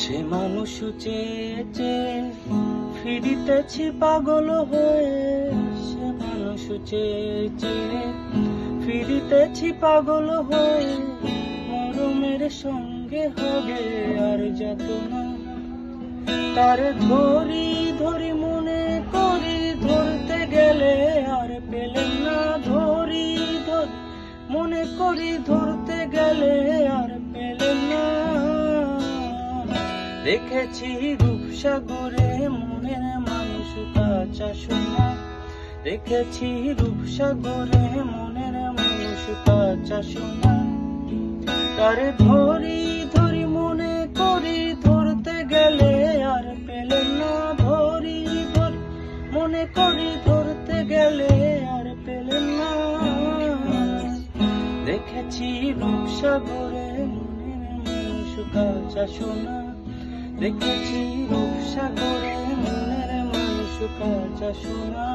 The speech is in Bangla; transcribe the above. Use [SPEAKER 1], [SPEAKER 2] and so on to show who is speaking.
[SPEAKER 1] সে মানুষ চেয়ে চেয়ে ফিরিতেছি পাগল হয়ে, সে মানুষ চেয়ে চেয়ে ফিরিতেছি পাগল হয়ে। মরমের সঙ্গে হবে আর যাতনা, তারে ধরি ধরি মনে করি, ধরতে গেলে আর পেলেন না। ধরি ধরি মনে করি, ধরতে গেলে আর পেলেন না। দেখেছি রূপসাগরে মনের মানুষ কাঁচা সোনা, দেখেছি রূপসাগরে মনের মানুষ কাঁচা সোনা। তারে ধরি ধরি মনে করি, ধরতে গেলে আর পেলেন না। ধরি ধরি মনে করি, ধরতে গেলে আর পেলেন না। দেখেছি রূপসাগরে মনের মানুষ কাঁচা সোনা, দেখেছি রূপসাগরে মনের মানুষ কাঁচা সোনা।